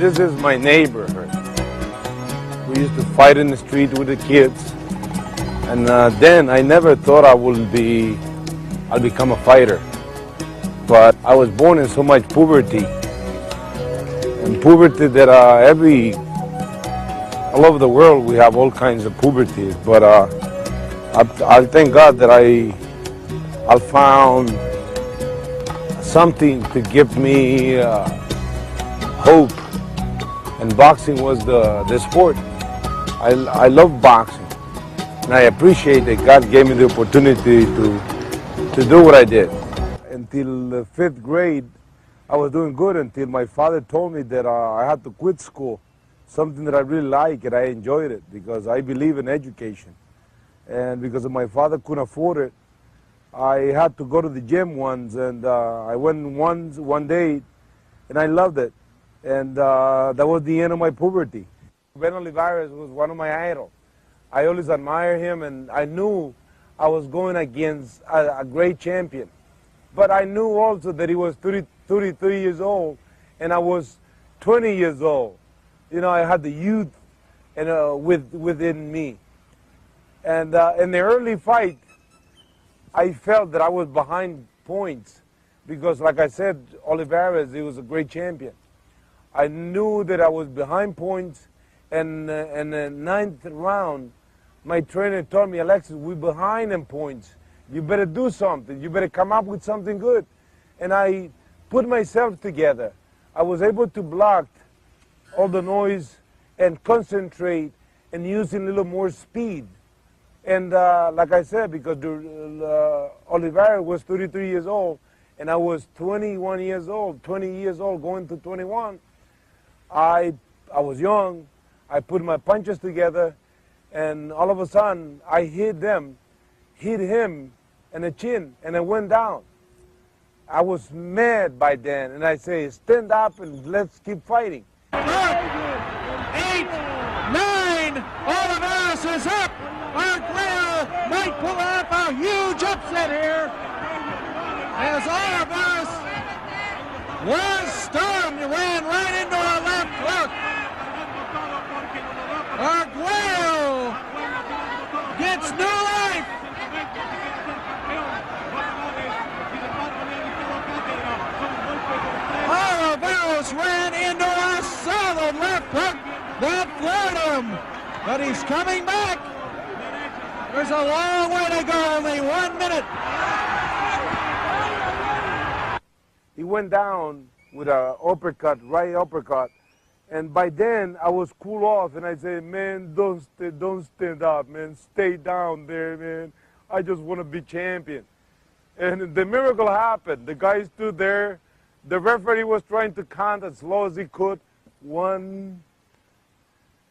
This is my neighborhood. We used to fight in the street with the kids. And then I never thought I'll become a fighter. But I was born in so much poverty. And poverty that all over the world we have all kinds of poverty. But I thank God that I found something to give me hope. And boxing was the sport. I love boxing. And I appreciate that God gave me the opportunity to do what I did. Until the 5th grade, I was doing good until my father told me that I had to quit school, something that I really like and I enjoyed it because I believe in education. And because my father couldn't afford it, I had to go to the gym once, and I went one day, and I loved it. And that was the end of my poverty. Ruben Olivares was one of my idols. I always admired him, and I knew I was going against a great champion. But I knew also that he was 33 years old, and I was 20 years old. You know, I had the youth within me. And in the early fight, I felt that I was behind points because, like I said, Olivares, he was a great champion. I knew that I was behind points, and in the 9th round, my trainer told me, Alexis, we're behind in points. You better do something. You better come up with something good. And I put myself together. I was able to block all the noise and concentrate and use a little more speed. And like I said, because Olivares was 33 years old, and I was 21 years old, 20 years old, going to 21, I was young. I put my punches together, and all of a sudden, I hit him in the chin, and I went down. I was mad by then, and I say, stand up and let's keep fighting. 8, 9, Olivares is up. Arguello might pull off a huge upset here, as Olivares was stunned, ran right into a left hook. Arguello gets new life. Olivares ran into a solid left hook that floored him, but he's coming back. There's a long way to go, only 1 minute. He went down with a right uppercut, and by then I was cool off, and I said, man, don't stand up, man, stay down there, man. I just want to be champion. And the miracle happened. The guy stood there. The referee was trying to count as slow as he could. 1,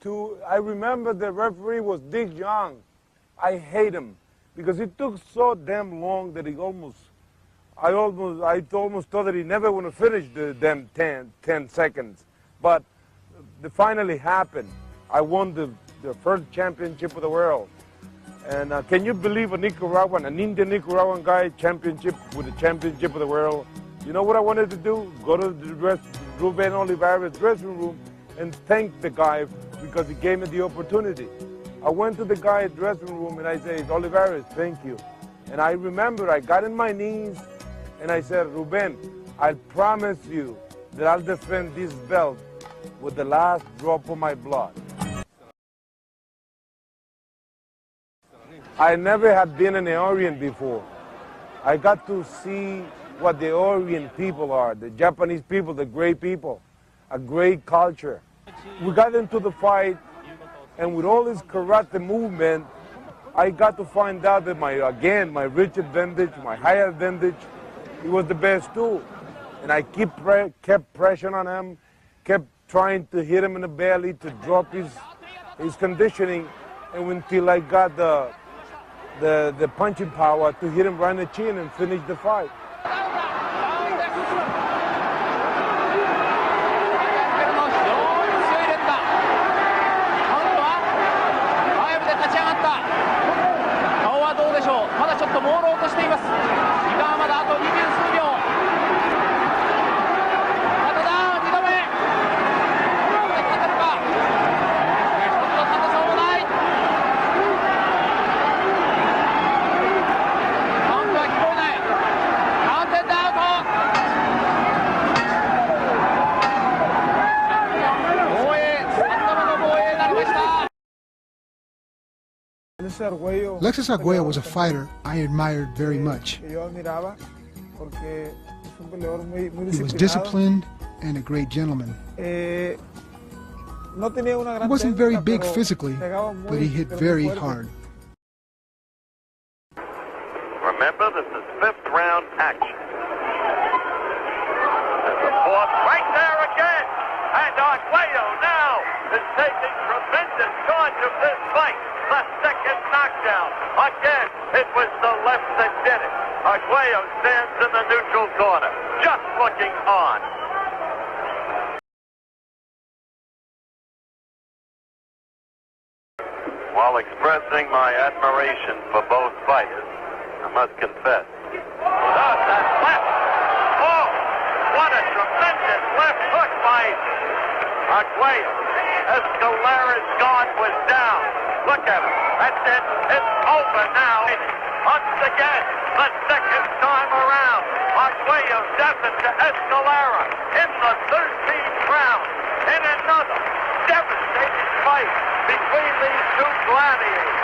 2. I remember the referee was Dick Young. I hate him because it took so damn long that I almost thought that he never would have finished the damn 10 seconds. But it finally happened. I won the first championship of the world. And can you believe an Indian Nicaraguan guy championship with the championship of the world? You know what I wanted to do? Go to the Ruben Olivares dressing room and thank the guy because he gave me the opportunity. I went to the guy's dressing room and I said, Olivares, thank you. And I remember I got on my knees and I said, Ruben, I promise you that I'll defend this belt with the last drop of my blood. I never had been in the Orient before. I got to see what the Orient people are, the Japanese people, the great people, a great culture. We got into the fight, and with all this karate movement, I got to find out that my reach advantage, my height advantage, it was the best too. And I kept pressure on him, kept trying to hit him in the belly to drop his conditioning, and until I got the punching power to hit him right in the chin and finish the fight. Alexis Arguello was a fighter I admired very much. He was disciplined and a great gentleman. He wasn't very big physically, but he hit very hard. Remember, this is fifth round action. And the fourth right there again. And Arguello now is taking tremendous charge of this fight. The second knockdown. Again, it was the left that did it. Arguello stands in the neutral corner, just looking on. While expressing my admiration for both fighters, I must confess. Oh, that left! Oh, what a tremendous left hook by Arguello. Escalera's guard was down. Look at him. That's it. It's over now. Once again, the second time around. Arguello does it to Escalera in the 13th round. In another devastating fight between these two gladiators.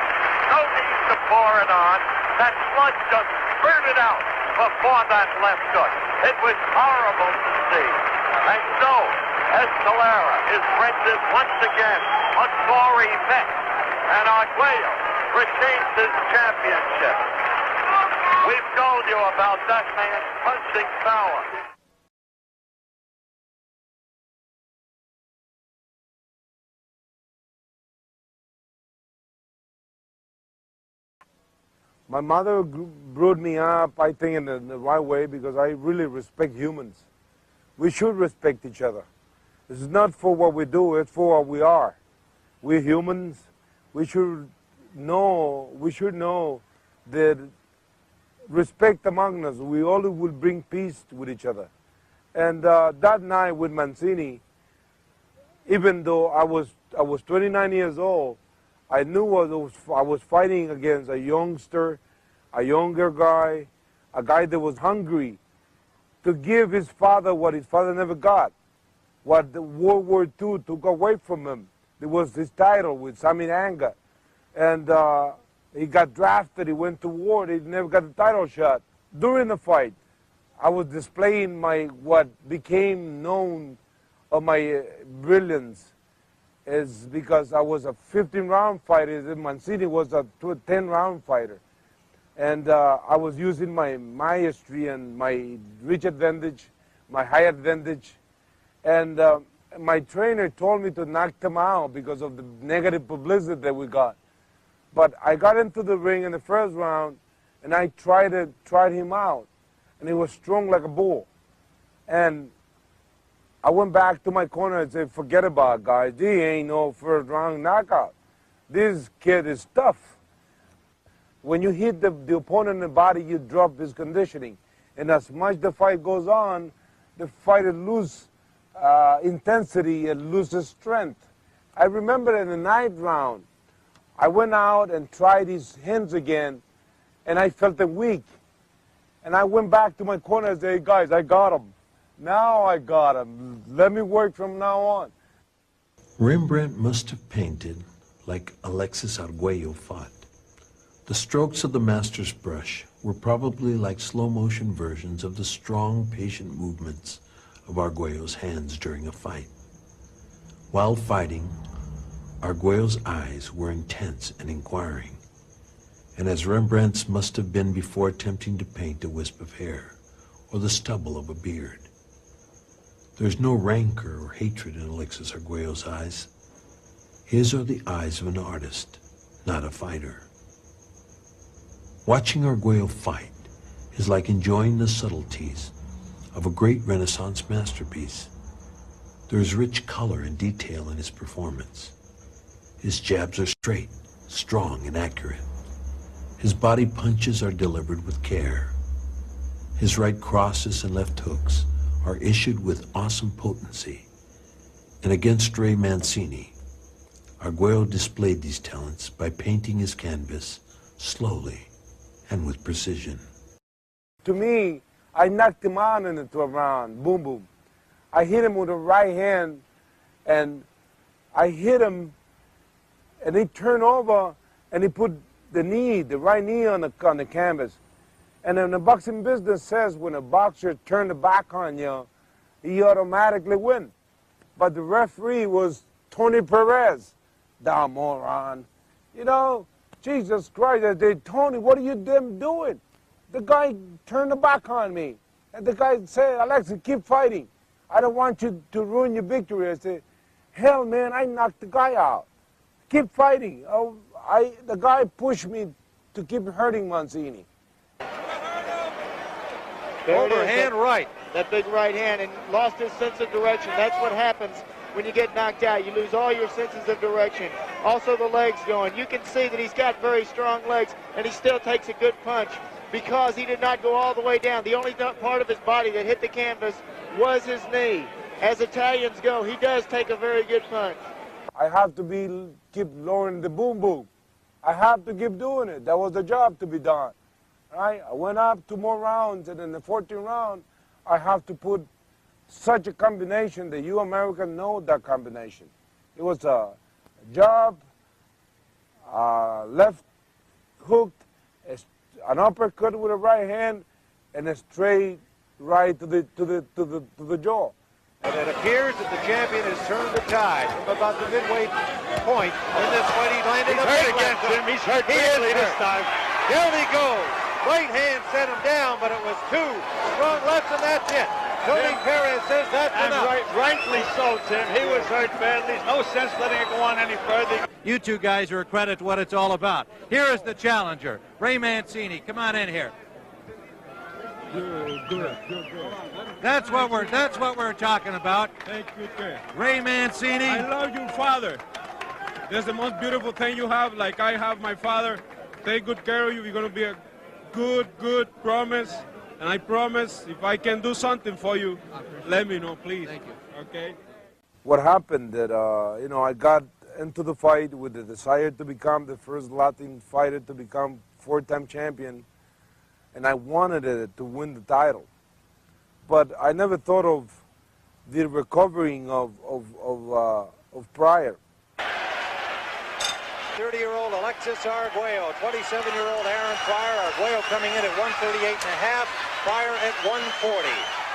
No need to pour it on. That blood just spurted out before that left hook. It was horrible to see. And so, Escalera is rendered once again a gory mess. And Arguello retains his championship. We've told you about that man's punching power. My mother brought me up, I think, in the right way because I really respect humans. We should respect each other. It's not for what we do, it's for what we are. We're humans. We should know that respect among us, we always will bring peace with each other. And that night with Mancini, even though I was 29 years old, I knew I was fighting against a youngster, a younger guy, a guy that was hungry to give his father what his father never got, what the World War II took away from him. It was his title with Sami Anga. And he got drafted, he went to war, he never got the title shot. During the fight, I was displaying what became known of my brilliance is because I was a 15-round fighter, and Mancini was a 10-round fighter. And I was using my mastery and my reach advantage, my height advantage. And my trainer told me to knock him out because of the negative publicity that we got. But I got into the ring in the first round, and I tried him out. And he was strong like a bull. And I went back to my corner and said, forget about it, guys. He ain't no first round knockout. This kid is tough. When you hit the opponent in the body, you drop his conditioning. And as much the fight goes on, the fighter loses intensity and loses strength. I remember in the 9th round, I went out and tried his hands again, and I felt them weak. And I went back to my corner and said, hey, guys, I got him. Now I got him. Let me work from now on. Rembrandt must have painted like Alexis Arguello fought. The strokes of the master's brush were probably like slow-motion versions of the strong, patient movements of Arguello's hands during a fight. While fighting, Arguello's eyes were intense and inquiring, and as Rembrandt's must have been before attempting to paint a wisp of hair or the stubble of a beard. There's no rancor or hatred in Alexis Arguello's eyes. His are the eyes of an artist, not a fighter. Watching Arguello fight is like enjoying the subtleties of a great Renaissance masterpiece. There is rich color and detail in his performance. His jabs are straight, strong, and accurate. His body punches are delivered with care. His right crosses and left hooks are issued with awesome potency. And against Ray Mancini, Arguello displayed these talents by painting his canvas slowly and with precision. To me, I knocked him out in the 12th round, boom, boom. I hit him with the right hand, and I hit him, and he turned over, and he put the knee, the right knee on the canvas. And in the boxing business says when a boxer turns the back on you, he automatically wins. But the referee was Tony Perez. Damn moron. You know, Jesus Christ, I said, Tony, what are you doing? The guy turned the back on me. And the guy said, Alexis, keep fighting. I don't want you to ruin your victory. I said, hell, man, I knocked the guy out. Keep fighting. Oh, the guy pushed me to keep hurting Mancini. Overhand right. That big right hand, and lost his sense of direction. That's what happens when you get knocked out. You lose all your senses of direction. Also the legs going. You can see that he's got very strong legs, and he still takes a good punch because he did not go all the way down. The only part of his body that hit the canvas was his knee. As Italians go, he does take a very good punch. I have to keep lowering the boom boom. I have to keep doing it. That was the job to be done. Right? I went up 2 more rounds, and in the 14th round, I have to put such a combination that you Americans know that combination. It was a jab, left hooked, an uppercut with a right hand, and a straight right to the jaw. And it appears that the champion has turned the tide from about the midway point in this fight. He landed a big left hook. He's hurt badly this time. Down he goes. Right hand set him down, but it was 2 strong lefts, and that's it. Tony Perez says that's enough. Rightly so, Tim. He was hurt badly. There's no sense letting it go on any further. You two guys are a credit to what it's all about. Here is the challenger, Ray Mancini. Come on in here. Good. That's what we're talking about. Thank you, sir. Ray Mancini. I love you, father. That's the most beautiful thing you have, like I have my father. Take good care of you. You're going to be a good promise. And I promise, if I can do something for you, let me know, please. Thank you. Okay? What happened that, I got into the fight with the desire to become the first Latin fighter to become 4-time champion, and I wanted it to win the title. But I never thought of the recovering of Pryor. 30-year-old Alexis Arguello, 27-year-old Aaron Pryor. Arguello coming in at 138.5, Pryor at 140.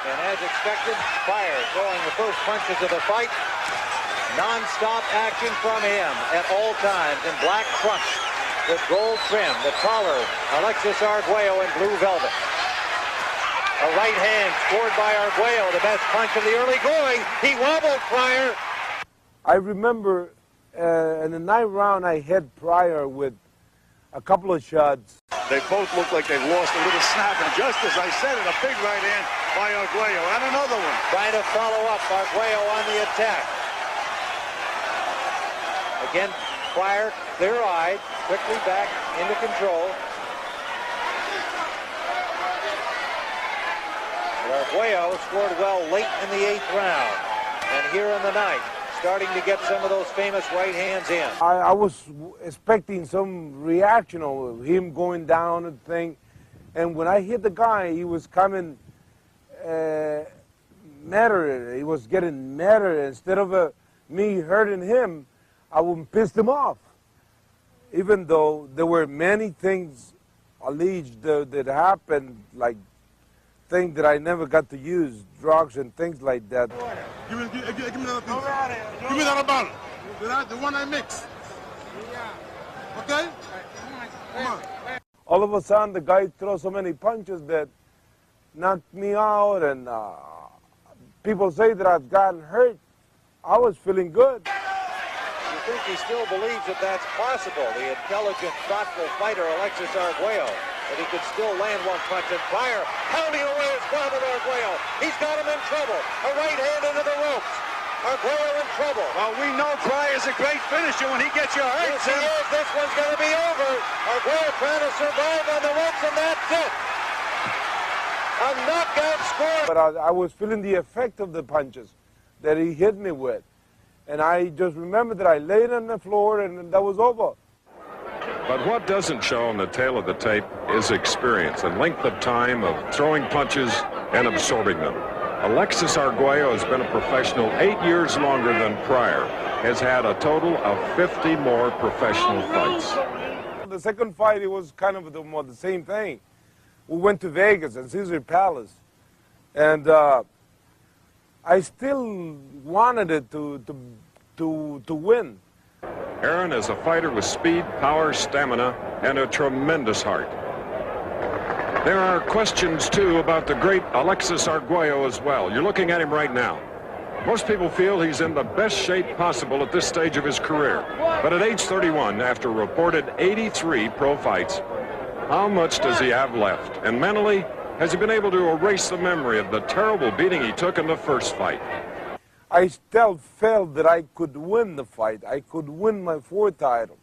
And as expected, Pryor throwing the first punches of the fight. Non-stop action from him at all times in black trunks with gold trim. The taller Alexis Arguello in blue velvet. A right hand scored by Arguello, the best punch of the early going. He wobbled Pryor. I remember in the 9th round, I hit Pryor with a couple of shots. They both look like they've lost a little snap, and just as I said it, a big right hand by Arguello, and another one. Trying to follow up, Arguello on the attack. Again, Pryor, clear-eyed, quickly back into control. Arguello scored well late in the 8th round, and here in the 9th, starting to get some of those famous right hands in. I was expecting some reaction of him going down and thing, and when I hit the guy, he was coming madder. He was getting madder. Instead of me hurting him, I would piss him off. Even though there were many things alleged that happened, like things that I never got to use, drugs and things like that. Give me another piece. Give me another bottle. The one I mixed. Okay? Come on. All of a sudden, the guy throws so many punches that knocked me out, and people say that I've gotten hurt. I was feeling good. You think he still believes that that's possible, the intelligent, thoughtful fighter Alexis Arguello, that he could still land one punch, and Pryor pounding away his glove at Arguello. He's got him in trouble. A right hand into the ropes. Arguello in trouble. Well, we know Pryor's a great finisher when he gets you hurt. Yes, he is. This one's going to be over. Arguello trying to survive on the ropes, and that's it. A knockout score. But I was feeling the effect of the punches that he hit me with. And I just remember that I laid on the floor, and that was over. But what doesn't show on the tail of the tape is experience and length of time of throwing punches and absorbing them. Alexis Arguello has been a professional 8 years longer than Pryor, has had a total of 50 more professional fights. the second fight, it was kind of the same thing. We went to Vegas and Caesar Palace, and I still wanted it to win. Aaron is a fighter with speed, power, stamina, and a tremendous heart. There are questions, too, about the great Alexis Arguello as well. You're looking at him right now. Most people feel he's in the best shape possible at this stage of his career. But at age 31, after reported 83 pro fights, how much does he have left? And mentally, has he been able to erase the memory of the terrible beating he took in the first fight? I still felt that I could win the fight. I could win my fourth title.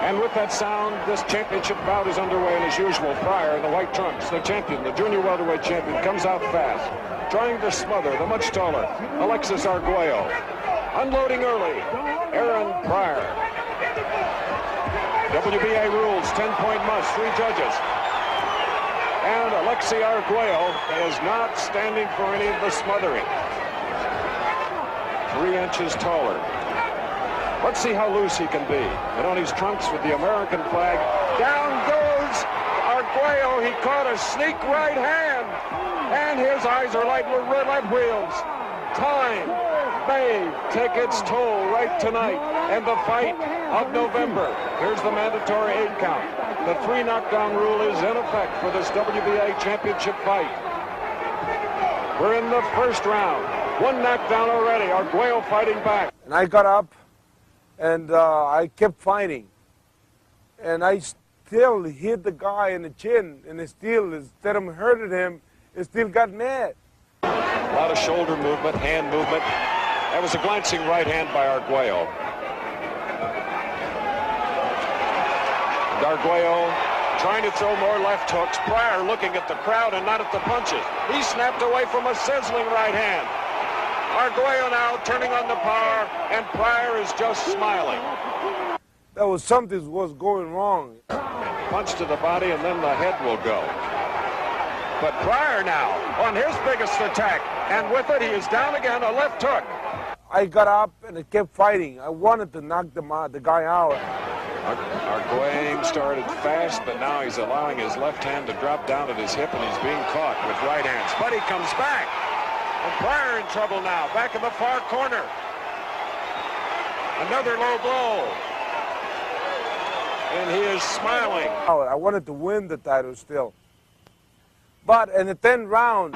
And with that sound, this championship bout is underway, and as usual, Pryor in the white trunks, the champion, the junior welterweight champion, comes out fast, trying to smother the much taller Alexis Arguello. Unloading early, Aaron Pryor. WBA rules, 10-point must, 3 judges. And Alexis Arguello is not standing for any of the smothering. 3 inches taller. Let's see how loose he can be. And on his trunks with the American flag, down goes Arguello. He caught a sneak right hand, and his eyes are like roulette wheels. Time may take its toll right tonight, and the fight of November. Here's the mandatory 8 count. The 3 knockdown rule is in effect for this WBA championship fight. We're in the first round. 1 knockdown already. Arguello fighting back. And I got up, and I kept fighting. And I still hit the guy in the chin, and it still, instead of hurting him, it still got mad. A lot of shoulder movement, hand movement. That was a glancing right hand by Arguello. Arguello trying to throw more left hooks. Pryor looking at the crowd and not at the punches. He snapped away from a sizzling right hand. Arguello now turning on the power, and Pryor is just smiling. That was something was going wrong. Punch to the body, and then the head will go. But Pryor now on his biggest attack, and with it he is down again, a left hook. I got up and I kept fighting. I wanted to knock the guy out. Arguello started fast, but now he's allowing his left hand to drop down at his hip, and he's being caught with right hands. But he comes back. And Pryor in trouble now, back in the far corner. Another low blow. And he is smiling. I wanted to win the title still. But in the 10th round.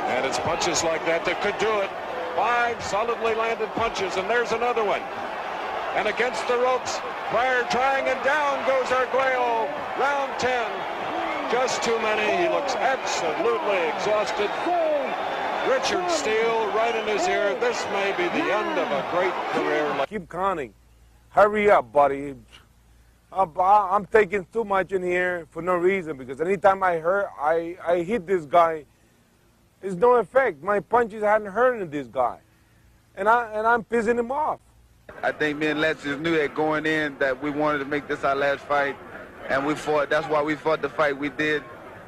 And it's punches like that could do it. 5 solidly landed punches, and there's another one. And against the ropes, Pryor trying, and down goes Arguello. Round 10. Just too many. He looks absolutely exhausted. Richard Steele right in his ear. This may be the end of a great career. Keep counting. Hurry up, buddy. I'm taking too much in here for no reason, because anytime I hit this guy, it's no effect. My punches hadn't hurt this guy. And I'm pissing him off. I think me and Alexis knew that going in that we wanted to make this our last fight. And we fought. That's why we fought the fight we did.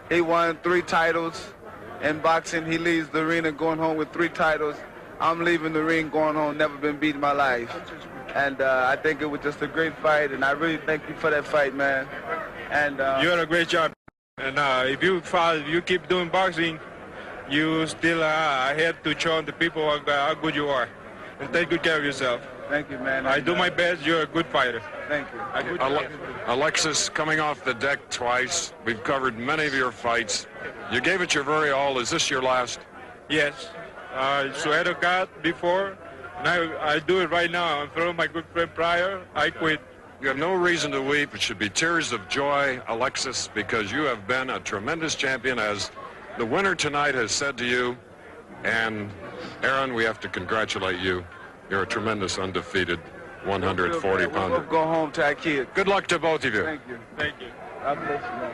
He won 3 titles in boxing. He leaves the arena going home with 3 titles. I'm leaving the ring going home, never been beat in my life. And I think it was just a great fight, and I really thank you for that fight, man. And you had a great job. And if you keep doing boxing, you still have to show the people how good you are. And take good care of yourself. Thank you, man. I do my best. You're a good fighter. Thank you. Alexis coming off the deck twice. We've covered many of your fights. You gave it your very all. Is this your last? Yes. So I had a God before. Now I do it right now. I'm throwing my good friend Pryor. I quit. You have no reason to weep. It should be tears of joy, Alexis, because you have been a tremendous champion, as the winner tonight has said to you. And Aaron, we have to congratulate you. You're a tremendous undefeated 140-pounder. We'll go home to our kids. Good luck to both of you. Thank you. Thank you. God bless you, man.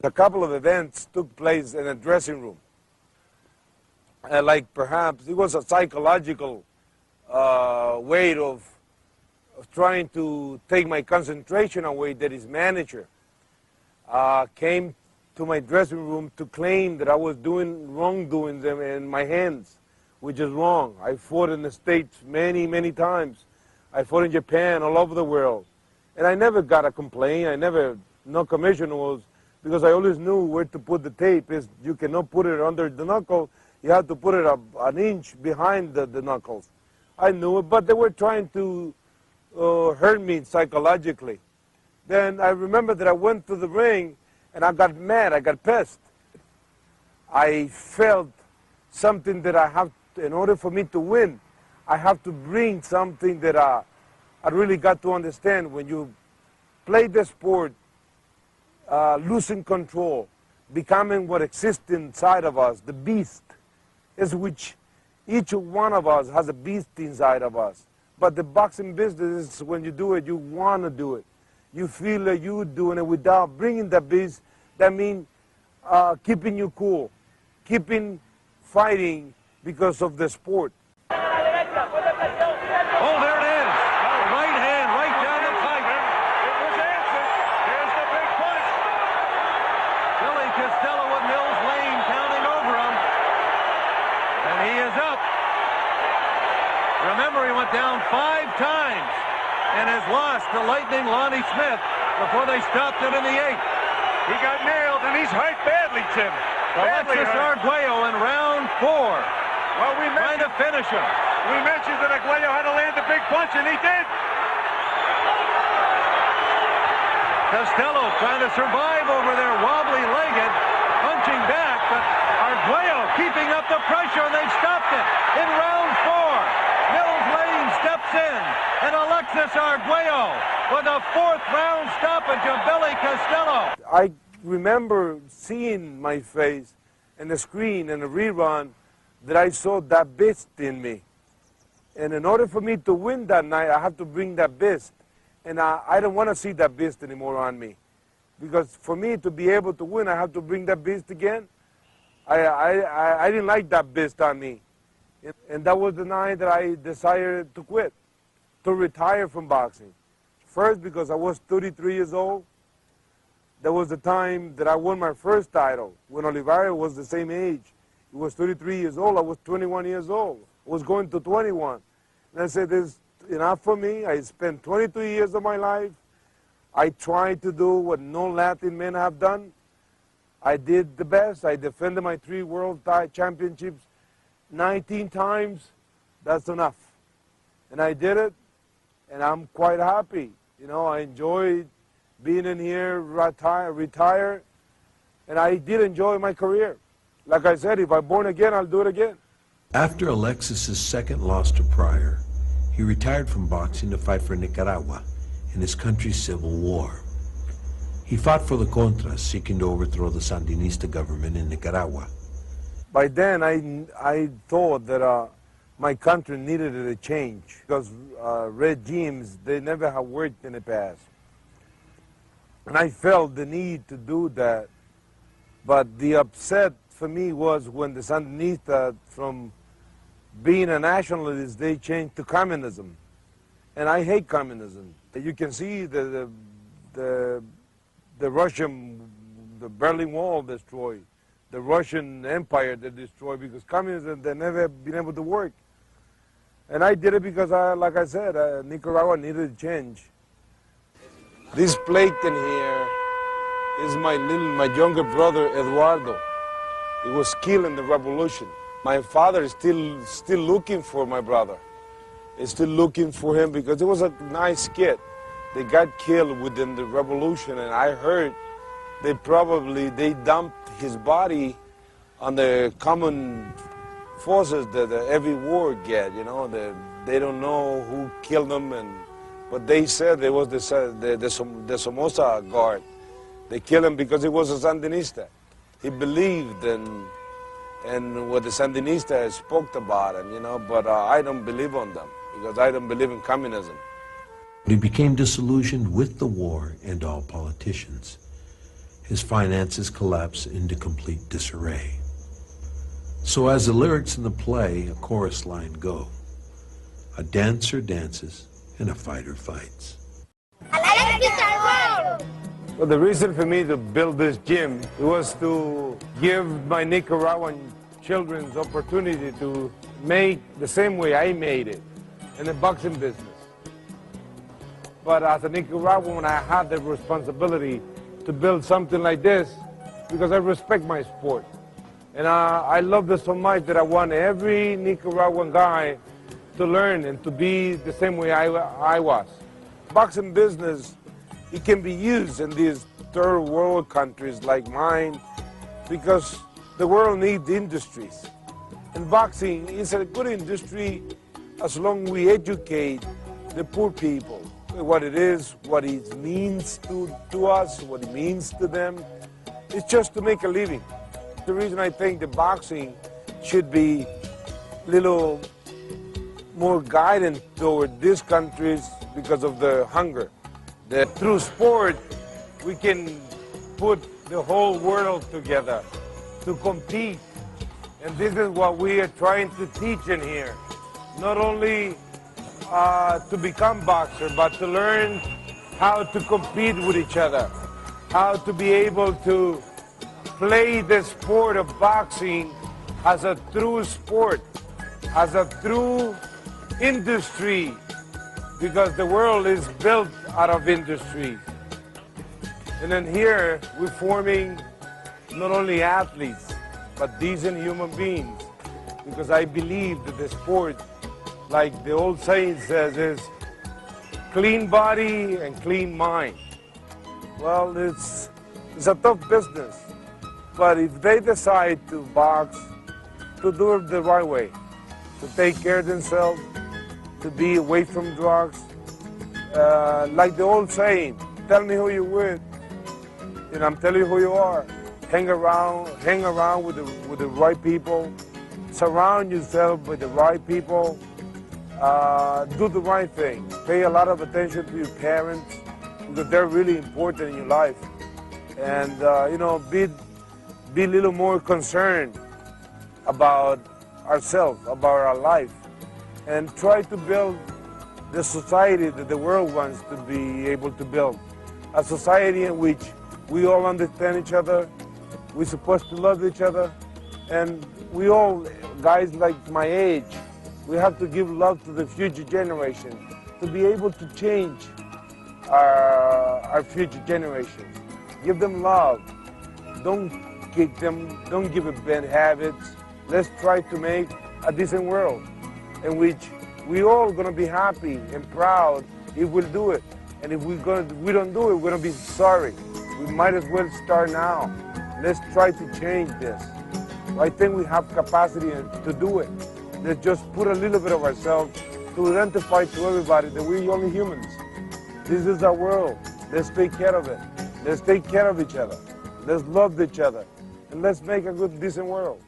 A couple of events took place in a dressing room. Like perhaps it was a psychological way of trying to take my concentration away, that his manager came to my dressing room to claim that I was doing wrongdoings in my hands, which is wrong. I fought in the States many, many times. I fought in Japan, all over the world. And I never got a complaint. No commission was, because I always knew where to put the tape. You cannot put it under the knuckle. You have to put it an inch behind the knuckles. I knew it, but they were trying to hurt me psychologically. Then I remember that I went to the ring and I got mad, I got pissed. I felt something that I have, in order for me to win, I have to bring something that I really got to understand. When you play the sport, losing control, becoming what exists inside of us, the beast, is which each one of us has a beast inside of us. But the boxing business is when you do it, you want to do it. You feel that you're doing it without bringing the beast. That means keeping you cool, keeping fighting because of the sport. Oh, there it is. Right hand, right down the pipe. It was answered. Here's the big punch. Billy Costello with Mills Lane counting over him. And he is up. Remember, he went down 5 times and has lost to Lightning Lonnie Smith before they stopped it in the 8th. He got nailed, and he's hurt badly, Tim. Alexis Arguello in round 4. Well, trying to finish him. We mentioned that Arguello had to land the big punch, and he did. Costello trying to survive over there, wobbly-legged, punching back, but Arguello keeping up the pressure, and they've stopped it in round 4. Mills Lane steps in, and Alexis Arguello with a 4th round stoppage of Billy Costello. I remember seeing my face in the screen in a rerun that I saw that beast in me. And in order for me to win that night, I have to bring that beast. And I don't want to see that beast anymore on me. Because for me to be able to win, I have to bring that beast again. I didn't like that beast on me. And that was the night that I decided to quit, to retire from boxing. First, because I was 33 years old. That was the time that I won my first title, when Olivares was the same age. He was 33 years old, I was 21 years old. I was going to 21. And I said, this is enough for me. I spent 22 years of my life. I tried to do what no Latin men have done. I did the best. I defended my 3 world championships 19 times. That's enough. And I did it, and I'm quite happy. You know, I enjoyed being in here, retire, and I did enjoy my career. Like I said, if I'm born again, I'll do it again. After Alexis's second loss to Pryor, he retired from boxing to fight for Nicaragua in his country's civil war. He fought for the Contras, seeking to overthrow the Sandanista government in Nicaragua. By then, I thought that my country needed a change, because regimes, they never have worked in the past. And I felt the need to do that. But the upset for me was when the Sandanista, from being a nationalist, they changed to communism. And I hate communism. You can see the Berlin Wall destroyed, the Russian Empire they destroyed, because communism, they never been able to work. And I did it because, like I said, Nicaragua needed a change. This plate in here is my younger brother, Eduardo. He was killed in the revolution. My father is still looking for my brother. He's still looking for him because he was a nice kid. They got killed within the revolution, and I heard they dumped his body on the common forces that every war get, you know. They don't know who killed them, but they said it was the Somoza guard. They killed him because he was a Sandinista. He believed in what the Sandinista spoke about him, you know, but I don't believe on them because I don't believe in communism. He became disillusioned with the war and all politicians. His finances collapsed into complete disarray. So as the lyrics in the play, a chorus line go, a dancer dances and a fighter fights. Alexis Arguello! Well, the reason for me to build this gym was to give my Nicaraguan children the opportunity to make the same way I made it in the boxing business. But as a Nicaraguan, I had the responsibility to build something like this because I respect my sport. And I love this so much that I want every Nicaraguan guy to learn and to be the same way I was. Boxing business, it can be used in these third world countries like mine because the world needs industries. And boxing is a good industry as long as we educate the poor people, what it is, what it means to us, what it means to them. It's just to make a living. The reason I think the boxing should be a little more guidance toward these countries because of the hunger. That through sport, we can put the whole world together to compete. And this is what we are trying to teach in here. Not only to become boxer, but to learn how to compete with each other, how to be able to play the sport of boxing as a true sport, as a true industry, because the world is built out of industry. And then here, we're forming not only athletes, but decent human beings, because I believe that the sport, like the old saying says, is clean body and clean mind. Well, it's a tough business, but if they decide to box, to do it the right way, to take care of themselves, to be away from drugs, like the old saying, tell me who you're with, and I'm telling you who you are. Hang around with the right people, surround yourself with the right people, do the right thing. Pay a lot of attention to your parents because they're really important in your life. And, you know, be a little more concerned about ourselves, about our life, and try to build the society that the world wants to be able to build. A society in which we all understand each other, we're supposed to love each other, and we all, guys like my age, we have to give love to the future generation to be able to change our future generation. Give them love. Don't kick them. Don't give them bad habits. Let's try to make a decent world in which we all gonna be happy and proud if we'll do it. And if we don't do it, we're gonna be sorry. We might as well start now. Let's try to change this. I think we have capacity to do it. Let's just put a little bit of ourselves to identify to everybody that we're only humans. This is our world. Let's take care of it. Let's take care of each other. Let's love each other. And let's make a good, decent world.